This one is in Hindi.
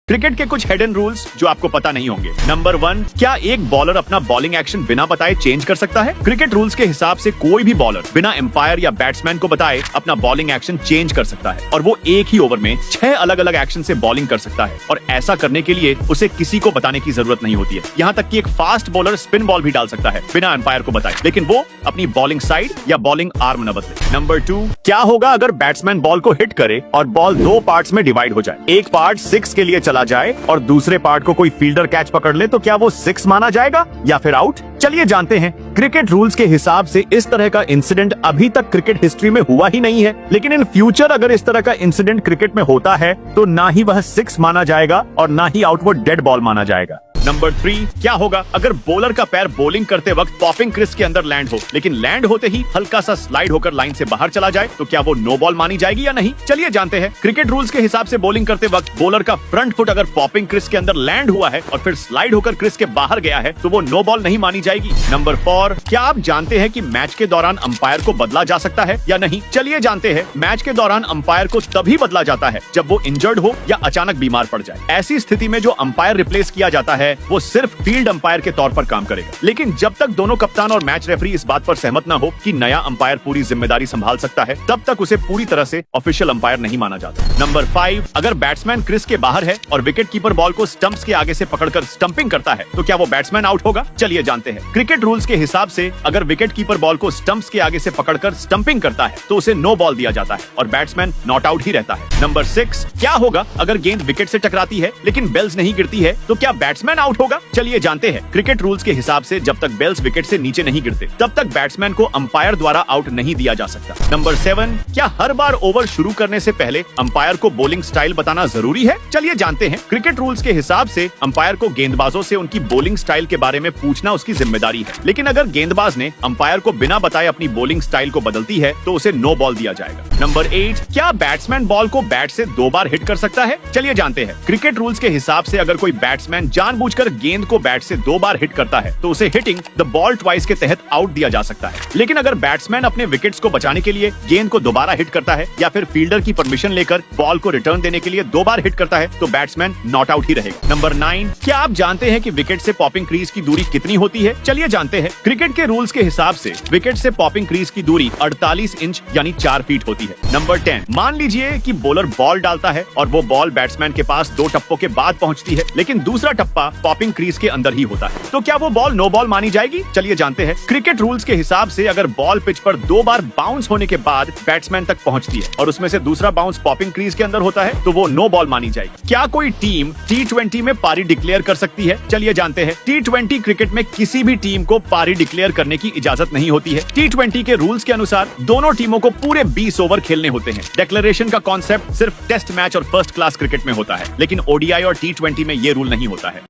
क्रिकेट के कुछ हिडन रूल्स जो आपको पता नहीं होंगे। नंबर 1, क्या एक बॉलर अपना बॉलिंग एक्शन बिना बताए चेंज कर सकता है? क्रिकेट रूल्स के हिसाब से कोई भी बॉलर बिना एम्पायर या बैट्समैन को बताए अपना बॉलिंग एक्शन चेंज कर सकता है और वो एक ही ओवर में 6 अलग अलग एक्शन से बॉलिंग कर सकता है और ऐसा करने के लिए उसे किसी को बताने की जरूरत नहीं होती है। यहाँ तक कि एक फास्ट बॉलर स्पिन बॉल भी डाल सकता है बिना एम्पायर को बताए, लेकिन वो अपनी बॉलिंग साइड या बॉलिंग आर्म न बदले। नंबर 2, क्या होगा अगर बैट्समैन बॉल को हिट करे और बॉल 2 पार्ट्स में डिवाइड हो जाए? एक पार्ट 6 के लिए चला जाए और दूसरे पार्ट को कोई फील्डर कैच पकड़ ले, तो क्या वो 6 माना जाएगा या फिर आउट? चलिए जानते हैं। क्रिकेट रूल्स के हिसाब से इस तरह का इंसिडेंट अभी तक क्रिकेट हिस्ट्री में हुआ ही नहीं है, लेकिन इन फ्यूचर अगर इस तरह का इंसिडेंट क्रिकेट में होता है तो ना ही वह 6 माना जाएगा और ना ही आउट, वो डेड बॉल माना जाएगा। नंबर 3, क्या होगा अगर बॉलर का पैर बॉलिंग करते वक्त पॉपिंग क्रीज के अंदर लैंड हो, लेकिन लैंड होते ही हल्का सा स्लाइड होकर लाइन से बाहर चला जाए, तो क्या वो नो बॉल मानी जाएगी या नहीं? चलिए जानते हैं। क्रिकेट रूल्स के हिसाब से बॉलिंग करते वक्त बॉलर का फ्रंट फुट अगर पॉपिंग क्रीज के अंदर लैंड हुआ है और फिर स्लाइड होकर क्रीज के बाहर गया है तो वो नो बॉल नहीं मानी जाएगी। नंबर 4, क्या आप जानते हैं कि मैच के दौरान अंपायर को बदला जा सकता है या नहीं? चलिए जानते हैं। मैच के दौरान अंपायर को तभी बदला जाता है जब वो इंजर्ड हो या अचानक बीमार पड़ जाए। ऐसी स्थिति में जो अंपायर रिप्लेस किया जाता है वो सिर्फ फील्ड अंपायर के तौर पर काम करेगा, लेकिन जब तक दोनों कप्तान और मैच रेफरी इस बात पर सहमत न हो कि नया अंपायर पूरी जिम्मेदारी संभाल सकता है, तब तक उसे पूरी तरह से ऑफिशियल अंपायर नहीं माना जाता। नंबर 5, अगर बैट्समैन क्रीज के बाहर है और विकेट कीपर बॉल को स्टंप्स के आगे से पकड़कर स्टंपिंग करता है, तो क्या वो बैट्समैन आउट होगा? चलिए जानते हैं। क्रिकेट रूल्स के हिसाब से अगर विकेट कीपर बॉल को स्टंप्स के आगे से पकड़कर स्टंपिंग करता है तो उसे नो बॉल दिया जाता है और बैट्समैन नॉट आउट ही रहता है। नंबर 6, क्या होगा अगर गेंद विकेट से टकराती है लेकिन बेल्स नहीं गिरती है, तो क्या बैट्समैन आउट होगा? चलिए जानते हैं। क्रिकेट रूल्स के हिसाब से जब तक बेल्स विकेट से नीचे नहीं गिरते तब तक बैट्समैन को अंपायर द्वारा आउट नहीं दिया जा सकता। नंबर 7, क्या हर बार ओवर शुरू करने से पहले अंपायर को बॉलिंग स्टाइल बताना जरूरी है? चलिए जानते हैं। क्रिकेट रूल्स के हिसाब से अंपायर को गेंदबाजों से उनकी बॉलिंग स्टाइल के बारे में पूछना उसकी जिम्मेदारी है, लेकिन अगर गेंदबाज ने अंपायर को बिना बताए अपनी बॉलिंग स्टाइल को बदलती है तो उसे नो बॉल दिया जाएगा। नंबर 8, क्या बैट्समैन बॉल को बैट से 2 बार हिट कर सकता है? चलिए जानते हैं। क्रिकेट रूल्स के हिसाब से अगर कोई बैट्समैन जानबूझकर गेंद को बैट से 2 बार हिट करता है तो उसे हिटिंग द बॉल ट्वाइस के तहत आउट दिया जा सकता है, लेकिन अगर बैट्समैन अपने विकेट्स को बचाने के लिए गेंद को दोबारा हिट करता है या फिर फील्डर की परमिशन लेकर बॉल को रिटर्न देने के लिए 2 बार हिट करता है तो बैट्समैन नॉट आउट ही रहेगा। नंबर 9, क्या आप जानते हैं कि विकेट से पॉपिंग क्रीज की दूरी कितनी होती है? चलिए जानते हैं। क्रिकेट के रूल्स के हिसाब से विकेट से पॉपिंग क्रीज की दूरी 48 इंच यानी 4 फीट होती है। नंबर 10, मान लीजिए कि बॉलर बॉल डालता है और वो बॉल बैट्समैन के पास 2 टप्पों के बाद पहुंचती है, लेकिन दूसरा टप्पा पॉपिंग क्रीज के अंदर ही होता है, तो क्या वो बॉल नो बॉल मानी जाएगी? चलिए जानते हैं। क्रिकेट रूल्स के हिसाब से अगर बॉल पिच पर 2 बार बाउंस होने के बाद बैट्समैन तक पहुंचती है और उसमें से दूसरा बाउंस पॉपिंग क्रीज के अंदर होता है तो वो नो बॉल मानी जाएगी। क्या कोई टीम T20 में पारी डिक्लेयर कर सकती है? चलिए जानते हैं। T20 क्रिकेट में किसी भी टीम को पारी डिक्लेयर करने की इजाजत नहीं होती है। T20 के रूल्स के अनुसार दोनों टीमों को पूरे 20 ओवर खेलने होते हैं। डिक्लेरेशन का कॉन्सेप्ट सिर्फ टेस्ट मैच और फर्स्ट क्लास क्रिकेट में होता है, लेकिन ODI और T20 में ये रूल नहीं होता है।